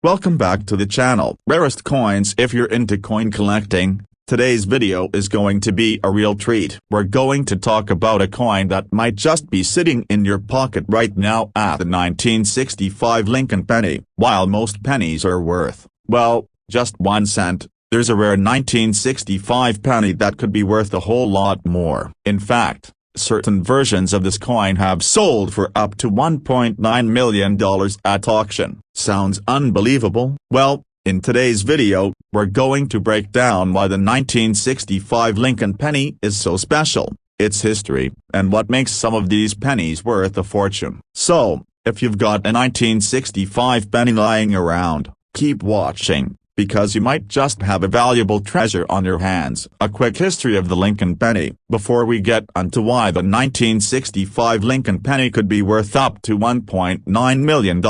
Welcome back to the channel. Rarest coins. If you're into coin collecting, today's video is going to be a real treat. We're going to talk about a coin that might just be sitting in your pocket right now at the 1965 Lincoln penny. While most pennies are worth, well, just 1 cent, there's a rare 1965 penny that could be worth a whole lot more. In fact, certain versions of this coin have sold for up to $1.9 million at auction. Sounds unbelievable? Well, in today's video, we're going to break down why the 1965 Lincoln penny is so special, its history, and what makes some of these pennies worth a fortune. So, if you've got a 1965 penny lying around, keep watching, because you might just have a valuable treasure on your hands. A quick history of the Lincoln penny. Before we get onto why the 1965 Lincoln penny could be worth up to $1.9 million,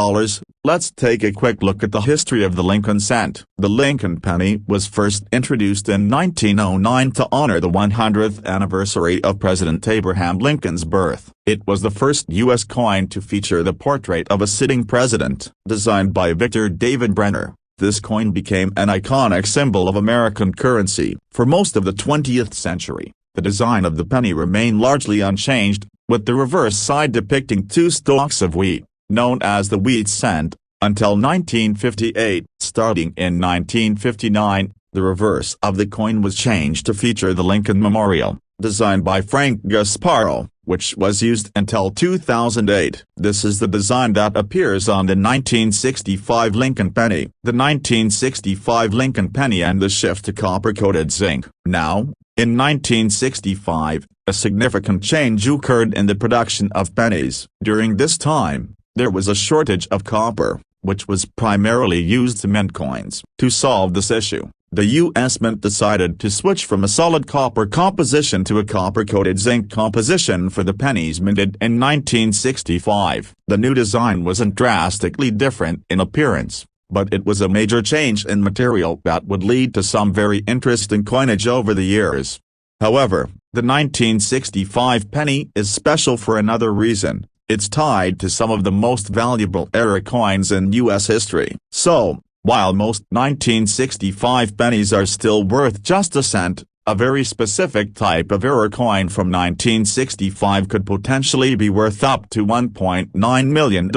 let's take a quick look at the history of the Lincoln cent. The Lincoln penny was first introduced in 1909 to honor the 100th anniversary of President Abraham Lincoln's birth. It was the first U.S. coin to feature the portrait of a sitting president, designed by Victor David Brenner. This coin became an iconic symbol of American currency. For most of the 20th century, the design of the penny remained largely unchanged, with the reverse side depicting 2 stalks of wheat, known as the wheat cent, until 1958. Starting in 1959, the reverse of the coin was changed to feature the Lincoln Memorial, designed by Frank Gasparo, which was used until 2008. This is the design that appears on the 1965 Lincoln penny. The 1965 Lincoln penny and the shift to copper-coated zinc. Now, in 1965, a significant change occurred in the production of pennies. During this time, there was a shortage of copper, which was primarily used to mint coins. To solve this issue, the U.S. Mint decided to switch from a solid copper composition to a copper-coated zinc composition for the pennies minted in 1965. The new design wasn't drastically different in appearance, but it was a major change in material that would lead to some very interesting coinage over the years. However, the 1965 penny is special for another reason. It's tied to some of the most valuable era coins in U.S. history. So, while most 1965 pennies are still worth just a cent, a very specific type of era coin from 1965 could potentially be worth up to $1.9 million.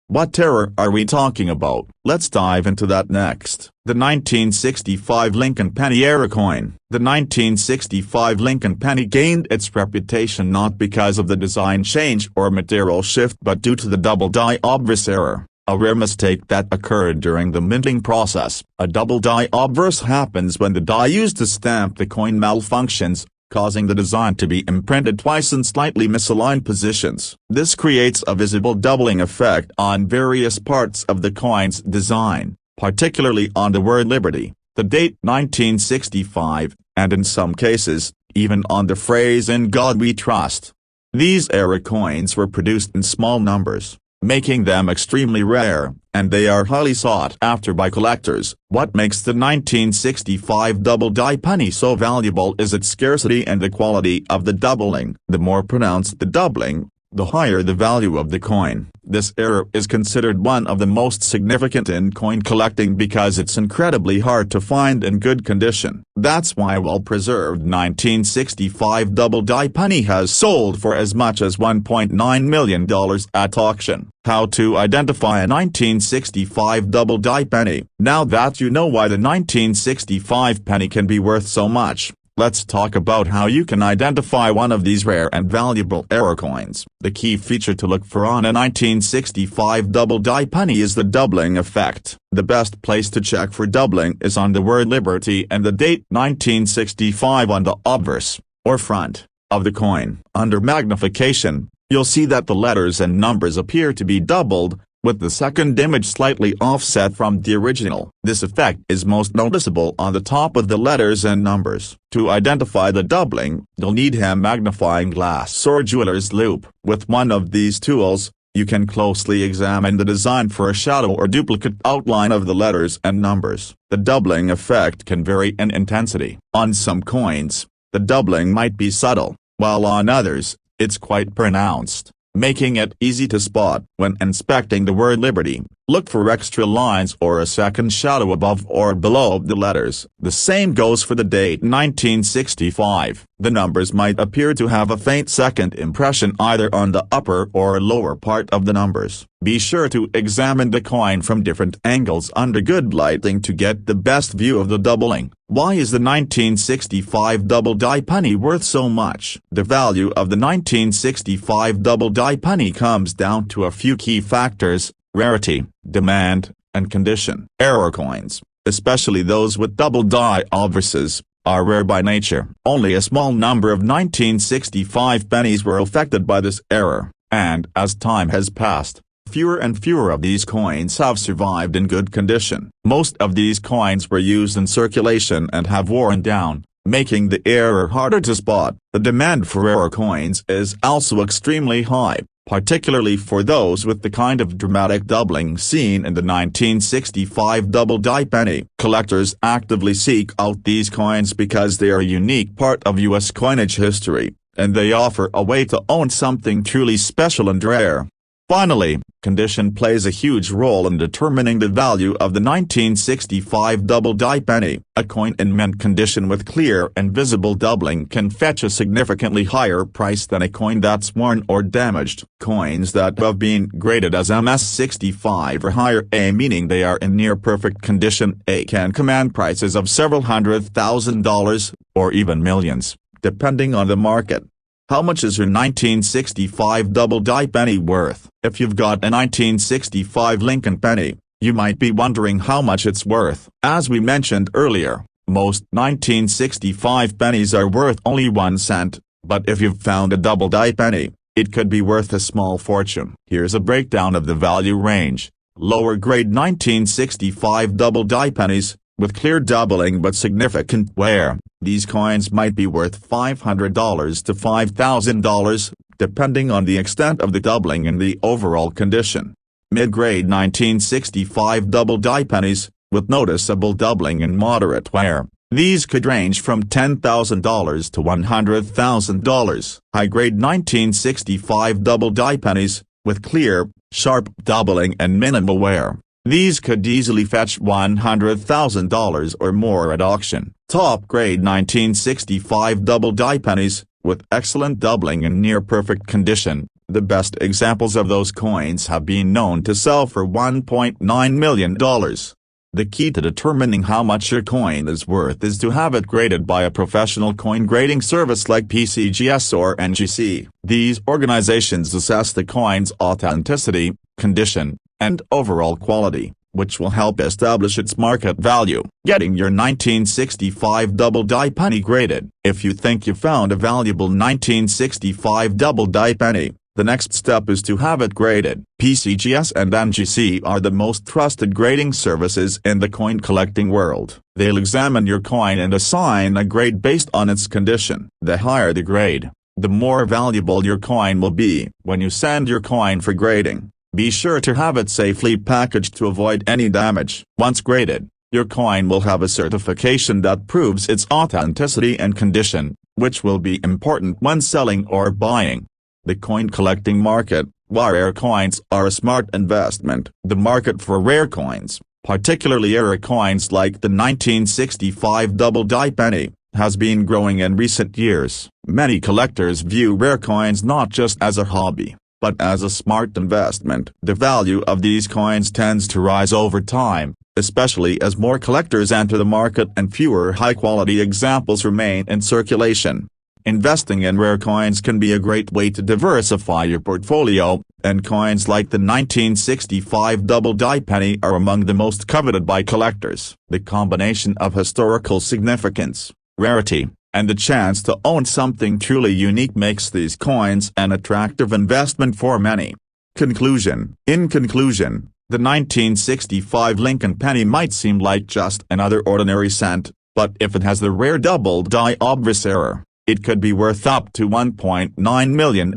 What era are we talking about? Let's dive into that next. The 1965 Lincoln penny era coin. The 1965 Lincoln penny gained its reputation not because of the design change or material shift but due to the double die obverse error. A rare mistake that occurred during the minting process. A double die obverse happens when the die used to stamp the coin malfunctions, causing the design to be imprinted twice in slightly misaligned positions. This creates a visible doubling effect on various parts of the coin's design, particularly on the word Liberty, the date 1965, and in some cases, even on the phrase "In God We Trust." These era coins were produced in small numbers, making them extremely rare, and they are highly sought after by collectors. What makes the 1965 double die penny so valuable is its scarcity and the quality of the doubling. The more pronounced the doubling, the higher the value of the coin. This era is considered one of the most significant in coin collecting because it's incredibly hard to find in good condition. That's why well-preserved 1965 double die penny has sold for as much as $1.9 million at auction. How to identify a 1965 double die penny. Now that you know why the 1965 penny can be worth so much, let's talk about how you can identify one of these rare and valuable era coins. The key feature to look for on a 1965 double die penny is the doubling effect. The best place to check for doubling is on the word Liberty and the date 1965 on the obverse, or front, of the coin. Under magnification, you'll see that the letters and numbers appear to be doubled, with the second image slightly offset from the original. This effect is most noticeable on the top of the letters and numbers. To identify the doubling, you'll need a magnifying glass or jeweler's loupe. With one of these tools, you can closely examine the design for a shadow or duplicate outline of the letters and numbers. The doubling effect can vary in intensity. On some coins, the doubling might be subtle, while on others, it's quite pronounced, making it easy to spot. When inspecting the word Liberty, Look for extra lines or a second shadow above or below the letters. The same goes for the date 1965. The numbers might appear to have a faint second impression either on the upper or lower part of the numbers. Be sure to examine the coin from different angles under good lighting to get the best view of the doubling. Why is the 1965 double die penny worth so much? The value of the 1965 double die penny comes down to a few key factors: rarity, demand, and condition. Error coins, especially those with double die obverses, are rare by nature. Only a small number of 1965 pennies were affected by this error, and as time has passed, fewer and fewer of these coins have survived in good condition. Most of these coins were used in circulation and have worn down, making the error harder to spot. The demand for error coins is also extremely high, particularly for those with the kind of dramatic doubling seen in the 1965 double die penny. Collectors actively seek out these coins because they are a unique part of U.S. coinage history, and they offer a way to own something truly special and rare. Finally, condition plays a huge role in determining the value of the 1965 double die penny. A coin in mint condition with clear and visible doubling can fetch a significantly higher price than a coin that's worn or damaged. Coins that have been graded as MS65 or higher A, meaning they are in near perfect condition A, can command prices of several $100,000, or even millions, depending on the market. How much is your 1965 double die penny worth? If you've got a 1965 Lincoln penny, you might be wondering how much it's worth. As we mentioned earlier, most 1965 pennies are worth only 1 cent, but if you've found a double die penny, it could be worth a small fortune. Here's a breakdown of the value range. Lower grade 1965 double die pennies, with clear doubling but significant wear. These coins might be worth $500 to $5,000, depending on the extent of the doubling and the overall condition. Mid-grade 1965 double die pennies, with noticeable doubling and moderate wear. These could range from $10,000 to $100,000. High-grade 1965 double die pennies, with clear, sharp doubling and minimal wear. These could easily fetch $100,000 or more at auction. Top-grade 1965 double die pennies, with excellent doubling and near-perfect condition. The best examples of those coins have been known to sell for $1.9 million. The key to determining how much your coin is worth is to have it graded by a professional coin grading service like PCGS or NGC. These organizations assess the coin's authenticity, condition, and overall quality, which will help establish its market value. Getting your 1965 double die penny graded. If you think you found a valuable 1965 double die penny, the next step is to have it graded. PCGS and NGC are the most trusted grading services in the coin collecting world. They'll examine your coin and assign a grade based on its condition. The higher the grade, the more valuable your coin will be. When you send your coin for grading, be sure to have it safely packaged to avoid any damage. Once graded, your coin will have a certification that proves its authenticity and condition, which will be important when selling or buying. The coin collecting market. Why rare coins are a smart investment. The market for rare coins, particularly rare coins like the 1965 double die penny, has been growing in recent years. Many collectors view rare coins not just as a hobby, but as a smart investment. The value of these coins tends to rise over time, especially as more collectors enter the market and fewer high-quality examples remain in circulation. Investing in rare coins can be a great way to diversify your portfolio, and coins like the 1965 double die penny are among the most coveted by collectors. The combination of historical significance, rarity, and the chance to own something truly unique makes these coins an attractive investment for many. Conclusion. In conclusion, the 1965 Lincoln penny might seem like just another ordinary cent, but if it has the rare double die obverse error, it could be worth up to $1.9 million.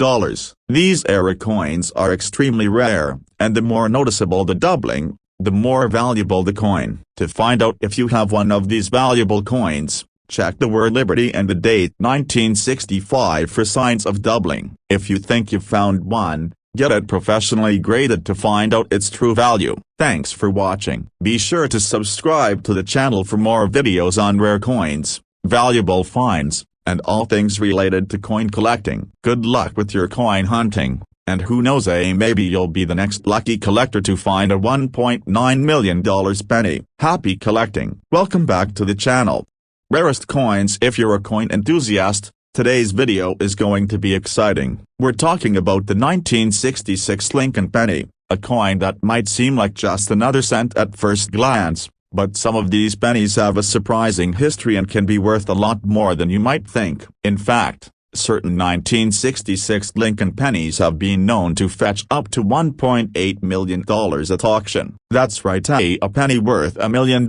These error coins are extremely rare, and the more noticeable the doubling, the more valuable the coin. To find out if you have one of these valuable coins, check the word Liberty and the date 1965 for signs of doubling. If you think you've found one, Get it professionally graded to find out its true value. Thanks for watching. Be sure to subscribe to the channel for more videos on rare coins, valuable finds, and all things related to coin collecting. Good luck with your coin hunting, and who knows, maybe you'll be the next lucky collector to find a $1.9 million penny. Happy collecting. Welcome back to the channel. Rarest coins. If you're a coin enthusiast, today's video is going to be exciting. We're talking about the 1966 Lincoln penny, a coin that might seem like just another cent at first glance, but some of these pennies have a surprising history and can be worth a lot more than you might think. In fact, certain 1966 Lincoln pennies have been known to fetch up to $1.8 million at auction. That's right, a penny worth $1 million.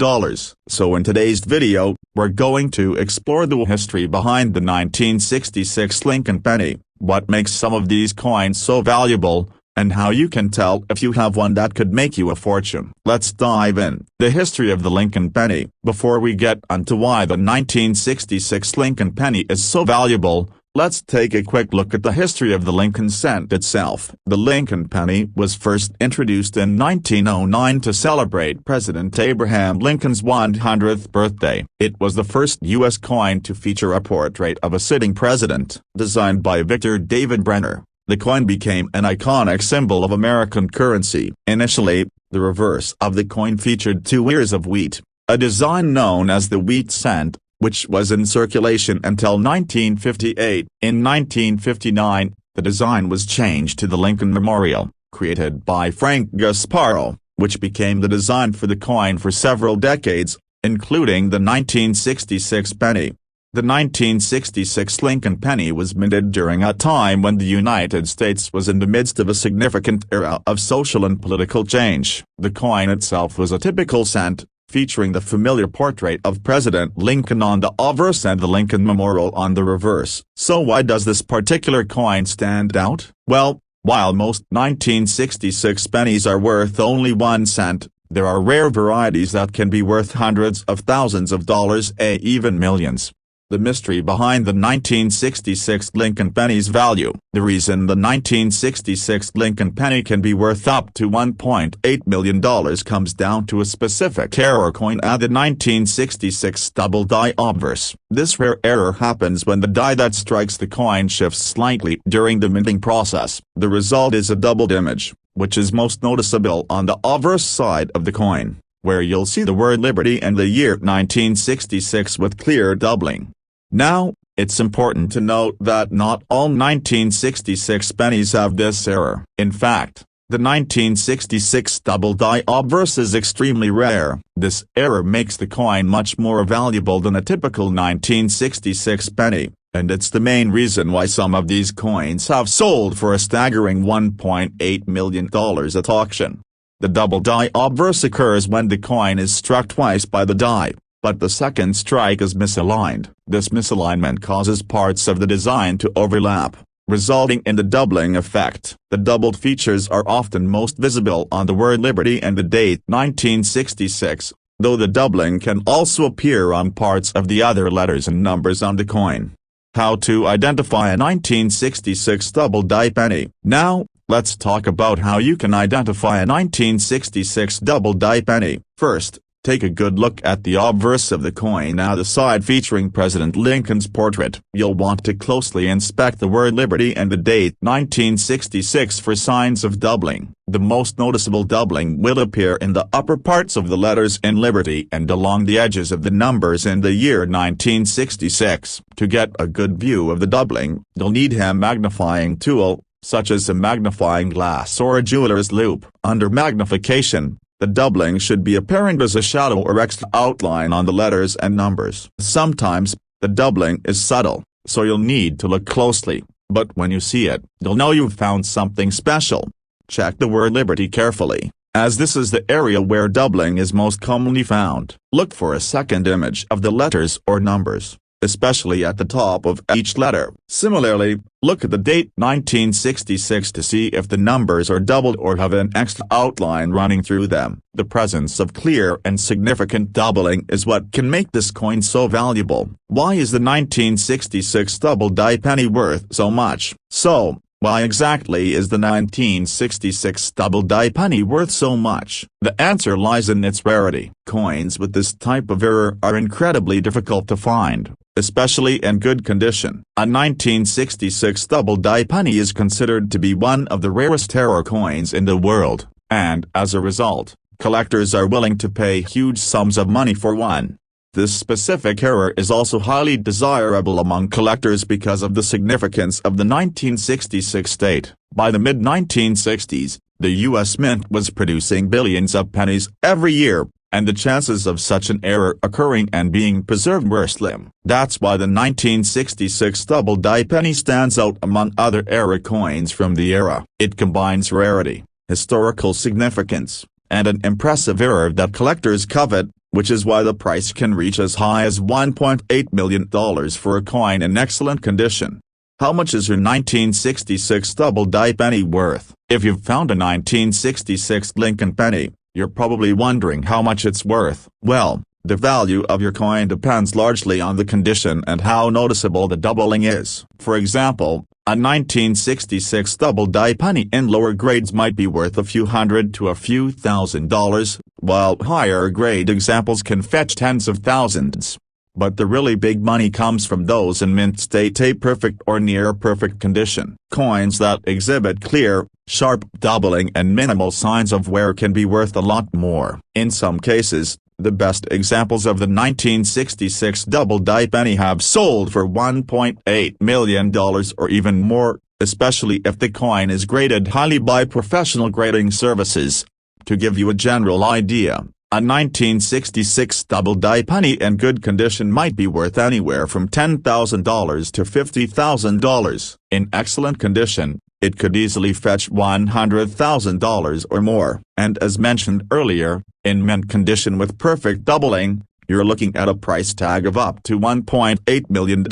So in today's video, we're going to explore the history behind the 1966 Lincoln penny, what makes some of these coins so valuable, and how you can tell if you have one that could make you a fortune. Let's dive in. The history of the Lincoln penny. Before we get onto why the 1966 Lincoln penny is so valuable, let's take a quick look at the history of the Lincoln cent itself. The Lincoln penny was first introduced in 1909 to celebrate President Abraham Lincoln's 100th birthday. It was the first U.S. coin to feature a portrait of a sitting president. Designed by Victor David Brenner, the coin became an iconic symbol of American currency. Initially, the reverse of the coin featured 2 ears of wheat, a design known as the wheat cent, which was in circulation until 1958. In 1959, the design was changed to the Lincoln Memorial, created by Frank Gasparo, which became the design for the coin for several decades, including the 1966 penny. The 1966 Lincoln penny was minted during a time when the United States was in the midst of a significant era of social and political change. The coin itself was a typical cent, featuring the familiar portrait of President Lincoln on the obverse and the Lincoln Memorial on the reverse. So why does this particular coin stand out? Well, while most 1966 pennies are worth only 1 cent, there are rare varieties that can be worth hundreds of thousands of dollars, even millions. The mystery behind the 1966 Lincoln penny's value. The reason the 1966 Lincoln penny can be worth up to $1.8 million comes down to a specific error coin at the 1966 double die obverse. This rare error happens when the die that strikes the coin shifts slightly during the minting process. The result is a doubled image, which is most noticeable on the obverse side of the coin, where you'll see the word Liberty and the year 1966 with clear doubling. Now, it's important to note that not all 1966 pennies have this error. In fact, the 1966 double die obverse is extremely rare. This error makes the coin much more valuable than a typical 1966 penny, and it's the main reason why some of these coins have sold for a staggering $1.8 million at auction. The double die obverse occurs when the coin is struck twice by the die, but the second strike is misaligned. This misalignment causes parts of the design to overlap, resulting in the doubling effect. The doubled features are often most visible on the word Liberty and the date 1966, though the doubling can also appear on parts of the other letters and numbers on the coin. How to identify a 1966 double die penny. Now, let's talk about how you can identify a 1966 double die penny. First, take a good look at the obverse of the coin at the side featuring President Lincoln's portrait. You'll want to closely inspect the word Liberty and the date 1966 for signs of doubling. The most noticeable doubling will appear in the upper parts of the letters in Liberty and along the edges of the numbers in the year 1966. To get a good view of the doubling, you'll need a magnifying tool, such as a magnifying glass or a jeweler's loupe. Under magnification, the doubling should be apparent as a shadow or extra outline on the letters and numbers. Sometimes, the doubling is subtle, so you'll need to look closely, but when you see it, you'll know you've found something special. Check the word Liberty carefully, as this is the area where doubling is most commonly found. Look for a second image of the letters or numbers, especially at the top of each letter. Similarly, look at the date 1966 to see if the numbers are doubled or have an extra outline running through them. The presence of clear and significant doubling is what can make this coin so valuable. Why is the 1966 double die penny worth so much? So, Why exactly is the 1966 double-die penny worth so much? The answer lies in its rarity. Coins with this type of error are incredibly difficult to find, especially in good condition. A 1966 double-die penny is considered to be one of the rarest error coins in the world, and as a result, collectors are willing to pay huge sums of money for one. This specific error is also highly desirable among collectors because of the significance of the 1966 date. By the mid-1960s, the U.S. Mint was producing billions of pennies every year, and the chances of such an error occurring and being preserved were slim. That's why the 1966 double-die penny stands out among other error coins from the era. It combines rarity, historical significance, and an impressive error that collectors covet, which is why the price can reach as high as $1.8 million for a coin in excellent condition. How much is your 1966 double-die penny worth? If you've found a 1966 Lincoln penny, you're probably wondering how much it's worth. Well, the value of your coin depends largely on the condition and how noticeable the doubling is. For example, a 1966 double-die penny in lower grades might be worth a few hundred to a few $1,000s, while higher grade examples can fetch tens of thousands. But the really big money comes from those in mint state, a perfect or near perfect condition. Coins that exhibit clear, sharp doubling and minimal signs of wear can be worth a lot more. In some cases, the best examples of the 1966 double-die penny have sold for $1.8 million or even more, especially if the coin is graded highly by professional grading services. To give you a general idea, a 1966 double-die penny in good condition might be worth anywhere from $10,000 to $50,000. In excellent condition, it could easily fetch $100,000 or more. And as mentioned earlier, in mint condition with perfect doubling, you're looking at a price tag of up to $1.8 million.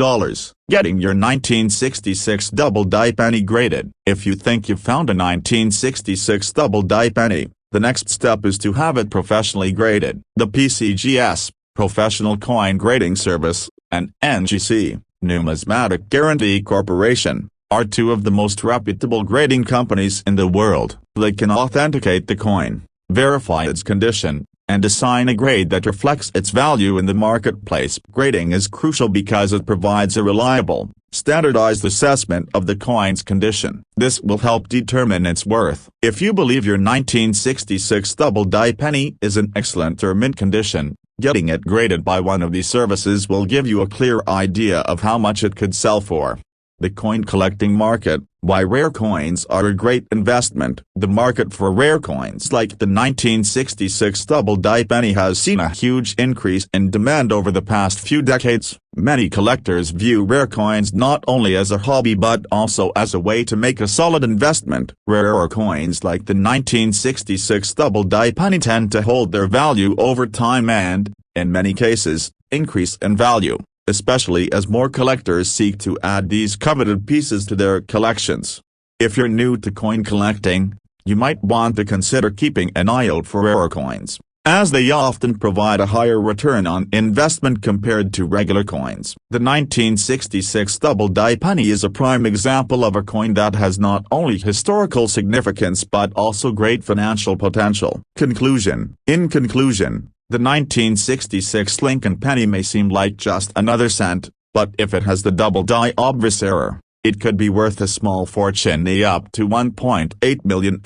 Getting your 1966 double-die penny graded. If you think you've found a 1966 double-die penny, the next step is to have it professionally graded. The PCGS, Professional Coin Grading Service, and NGC, Numismatic Guarantee Corporation, are two of the most reputable grading companies in the world. They can authenticate the coin, verify its condition, and assign a grade that reflects its value in the marketplace. Grading is crucial because it provides a reliable, standardized assessment of the coin's condition. This will help determine its worth. If you believe your 1966 double-die penny is in excellent or mint condition, getting it graded by one of these services will give you a clear idea of how much it could sell for. The coin collecting market. Why rare coins are a great investment. The market for rare coins like the 1966 double-die penny has seen a huge increase in demand over the past few decades. Many collectors view rare coins not only as a hobby but also as a way to make a solid investment. Rarer coins like the 1966 double-die penny tend to hold their value over time and, in many cases, increase in value, especially as more collectors seek to add these coveted pieces to their collections. If you're new to coin collecting, you might want to consider keeping an eye out for rare coins, as they often provide a higher return on investment compared to regular coins. The 1966 double-die penny is a prime example of a coin that has not only historical significance but also great financial potential. Conclusion. In conclusion, the 1966 Lincoln penny may seem like just another cent, but if it has the double-die obverse error, it could be worth a small fortune, up to $1.8 million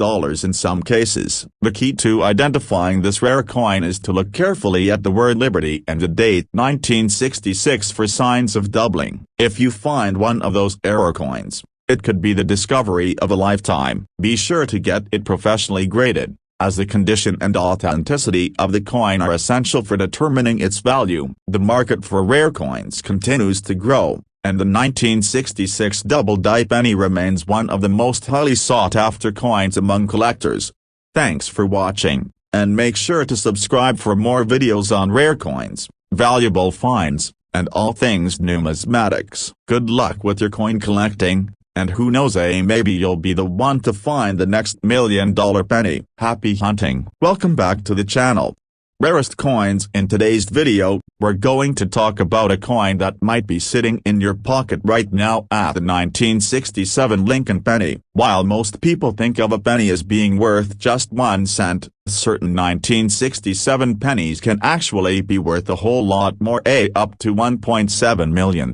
in some cases. The key to identifying this rare coin is to look carefully at the word Liberty and the date 1966 for signs of doubling. If you find one of those error coins, it could be the discovery of a lifetime. Be sure to get it professionally graded, as the condition and authenticity of the coin are essential for determining its value. The market for rare coins continues to grow, and the 1966 double-die penny remains one of the most highly sought-after coins among collectors. Thanks for watching, and make sure to subscribe for more videos on rare coins, valuable finds, and all things numismatics. Good luck with your coin collecting. And who knows, maybe you'll be the one to find the next $1 million penny. Happy hunting. Welcome back to the channel. Rarest coins in today's video. we're going to talk about a coin that might be sitting in your pocket right now at the 1967 Lincoln penny. While most people think of a penny as being worth just 1 cent, certain 1967 pennies can actually be worth a whole lot more, up to $1.7 million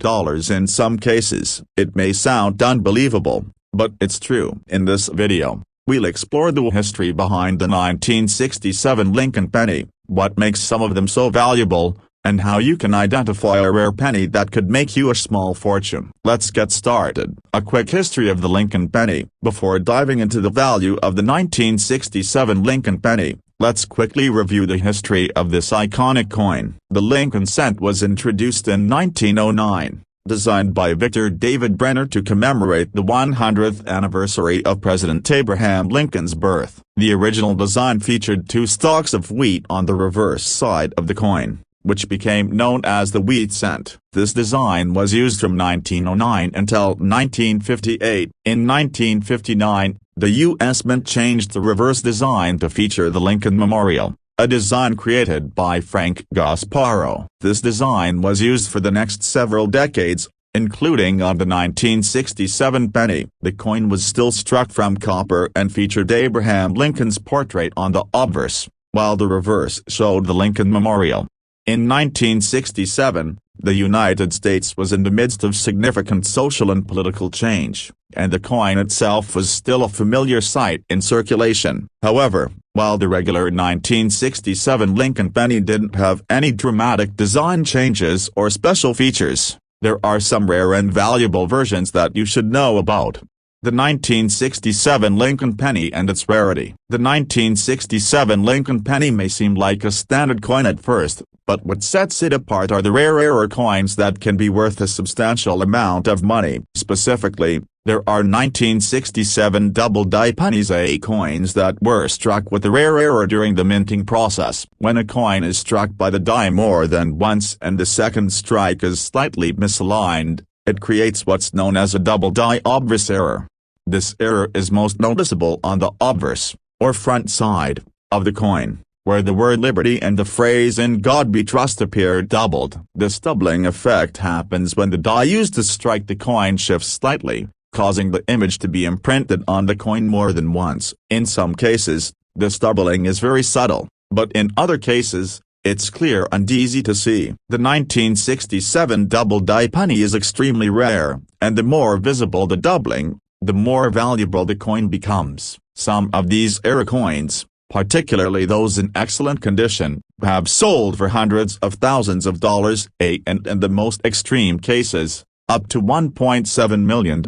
in some cases. It may sound unbelievable, but it's true. In this video, we'll explore the history behind the 1967 Lincoln penny, what makes some of them so valuable, and how you can identify a rare penny that could make you a small fortune. Let's get started. A quick history of the Lincoln penny. Before diving into the value of the 1967 Lincoln penny, let's quickly review the history of this iconic coin. The Lincoln cent was introduced in 1909. Designed by Victor David Brenner to commemorate the 100th anniversary of President Abraham Lincoln's birth. The original design featured 2 stalks of wheat on the reverse side of the coin, which became known as the wheat cent. This design was used from 1909 until 1958. In 1959, the U.S. Mint changed the reverse design to feature the Lincoln Memorial, a design created by Frank Gasparo. This design was used for the next several decades, including on the 1967 penny. The coin was still struck from copper and featured Abraham Lincoln's portrait on the obverse, while the reverse showed the Lincoln Memorial. In 1967, the United States was in the midst of significant social and political change, and the coin itself was still a familiar sight in circulation. However, while the regular 1967 Lincoln penny didn't have any dramatic design changes or special features, there are some rare and valuable versions that you should know about. The 1967 Lincoln penny and its rarity. The 1967 Lincoln penny may seem like a standard coin at first, but what sets it apart are the rarer coins that can be worth a substantial amount of money. Specifically, there are 1967 double-die pennies, coins that were struck with a rare error during the minting process. When a coin is struck by the die more than once and the second strike is slightly misaligned, it creates what's known as a double-die obverse error. This error is most noticeable on the obverse, or front side, of the coin, where the word liberty and the phrase "In God We Trust" appear doubled. This doubling effect happens when the die used to strike the coin shifts slightly, causing the image to be imprinted on the coin more than once. In some cases, this doubling is very subtle, but in other cases, it's clear and easy to see. The 1967 double-die penny is extremely rare, and the more visible the doubling, the more valuable the coin becomes. Some of these rare coins, particularly those in excellent condition, have sold for hundreds of thousands of dollars, and in the most extreme cases, up to $1.7 million.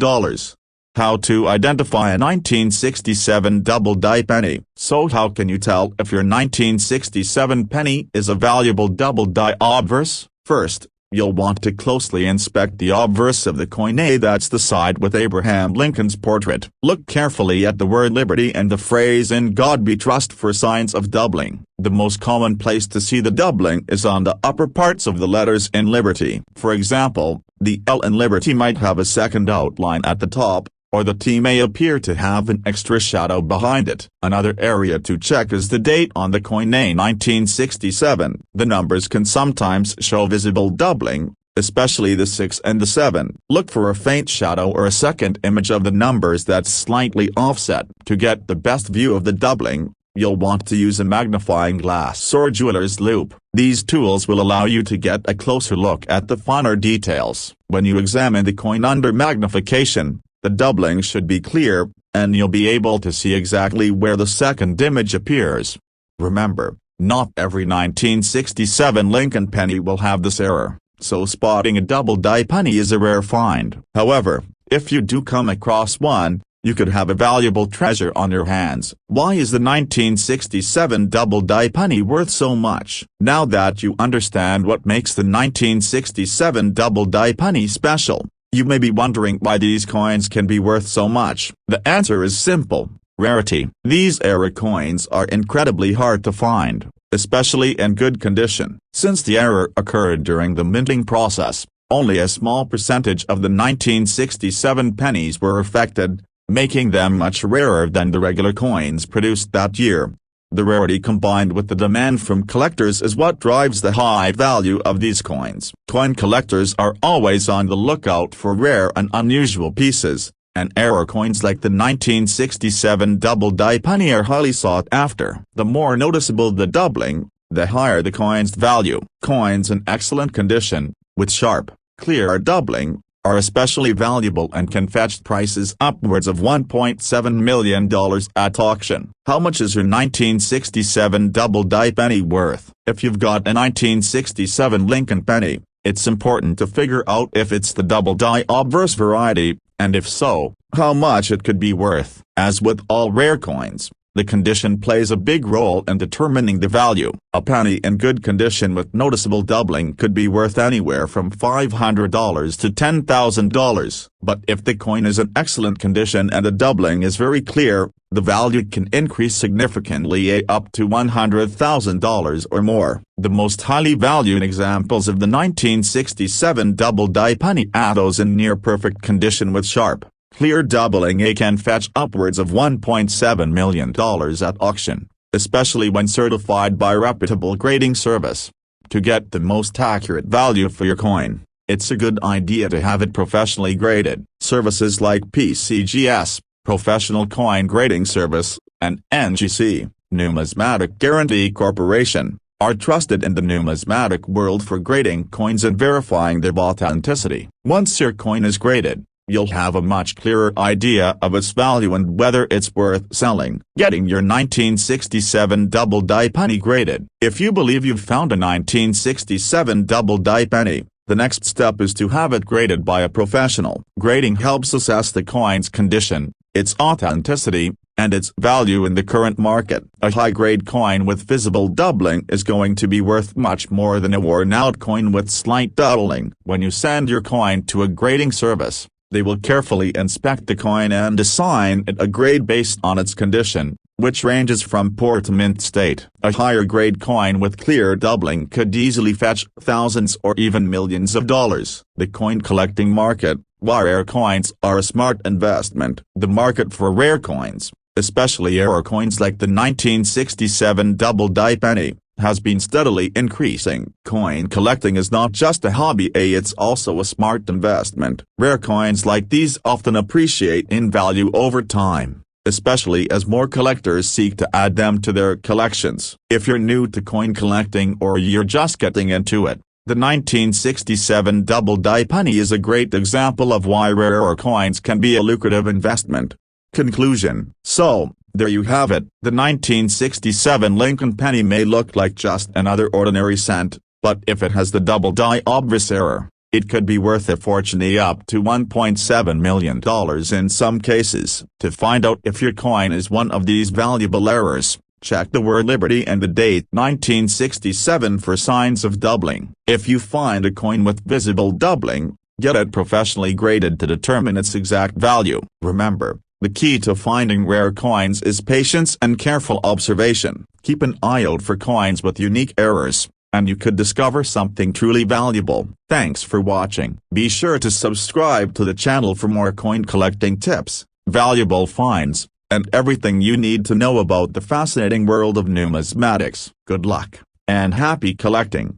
How to identify a 1967 double-die penny. So how can you tell if your 1967 penny is a valuable double-die obverse? First, you'll want to closely inspect the obverse of the coin. That's the side with Abraham Lincoln's portrait. Look carefully at the word liberty and the phrase "In God We Trust" for signs of doubling. The most common place to see the doubling is on the upper parts of the letters in liberty. For example, the L in liberty might have a second outline at the top, or the T may appear to have an extra shadow behind it. Another area to check is the date on the coin. 1967. The numbers can sometimes show visible doubling, especially the 6 and the 7. Look for a faint shadow or a second image of the numbers that's slightly offset. To get the best view of the doubling, you'll want to use a magnifying glass or jeweler's loupe. These tools will allow you to get a closer look at the finer details. When you examine the coin under magnification, the doubling should be clear, and you'll be able to see exactly where the second image appears. Remember, not every 1967 Lincoln penny will have this error, so spotting a double-die penny is a rare find. However, if you do come across one, you could have a valuable treasure on your hands. Why is the 1967 double-die penny worth so much? Now that you understand what makes the 1967 double-die penny special, you may be wondering why these coins can be worth so much. The answer is simple: rarity. These era coins are incredibly hard to find, especially in good condition. Since the error occurred during the minting process, only a small percentage of the 1967 pennies were affected, making them much rarer than the regular coins produced that year. The rarity combined with the demand from collectors is what drives the high value of these coins. Coin collectors are always on the lookout for rare and unusual pieces, and error coins like the 1967 double-die penny are highly sought after. The more noticeable the doubling, the higher the coin's value. Coins in excellent condition, with sharp, clear doubling, are especially valuable and can fetch prices upwards of $1.7 million at auction. How much is your 1967 double-die penny worth? If you've got a 1967 Lincoln penny, it's important to figure out if it's the double-die obverse variety, and if so, how much it could be worth. As with all rare coins, the condition plays a big role in determining the value. A penny in good condition with noticeable doubling could be worth anywhere from $500 to $10,000. But if the coin is in excellent condition and the doubling is very clear, the value can increase significantly up to $100,000 or more. The most highly valued examples of the 1967 double-die penny are those in near-perfect condition with sharp, clear doubling can fetch upwards of $1.7 million at auction, especially when certified by reputable grading service. To get the most accurate value for your coin, it's a good idea to have it professionally graded. Services like PCGS, Professional Coin Grading Service, and NGC, Numismatic Guarantee Corporation, are trusted in the numismatic world for grading coins and verifying their authenticity. Once your coin is graded, you'll have a much clearer idea of its value and whether it's worth selling. Getting your 1967 double-die penny graded. If you believe you've found a 1967 double-die penny, the next step is to have it graded by a professional. Grading helps assess the coin's condition, its authenticity, and its value in the current market. A high-grade coin with visible doubling is going to be worth much more than a worn-out coin with slight doubling. When you send your coin to a grading service, they will carefully inspect the coin and assign it a grade based on its condition, which ranges from poor to mint state. A higher grade coin with clear doubling could easily fetch thousands or even millions of dollars. The coin collecting market. While rare coins are a smart investment, the market for rare coins, especially error coins like the 1967 double-die penny, has been steadily increasing. Coin collecting is not just a hobby, it's also a smart investment. Rare coins like these often appreciate in value over time, especially as more collectors seek to add them to their collections. If you're new to coin collecting or you're just getting into it, the 1967 double-die penny is a great example of why rare coins can be a lucrative investment. Conclusion. So, there you have it. The 1967 Lincoln penny may look like just another ordinary cent, but if it has the double-die obverse error, it could be worth a fortune, up to $1.7 million in some cases. To find out if your coin is one of these valuable errors, check the word Liberty and the date 1967 for signs of doubling. If you find a coin with visible doubling, get it professionally graded to determine its exact value. Remember, the key to finding rare coins is patience and careful observation. Keep an eye out for coins with unique errors, and you could discover something truly valuable. Thanks for watching. Be sure to subscribe to the channel for more coin collecting tips, valuable finds, and everything you need to know about the fascinating world of numismatics. Good luck, and happy collecting.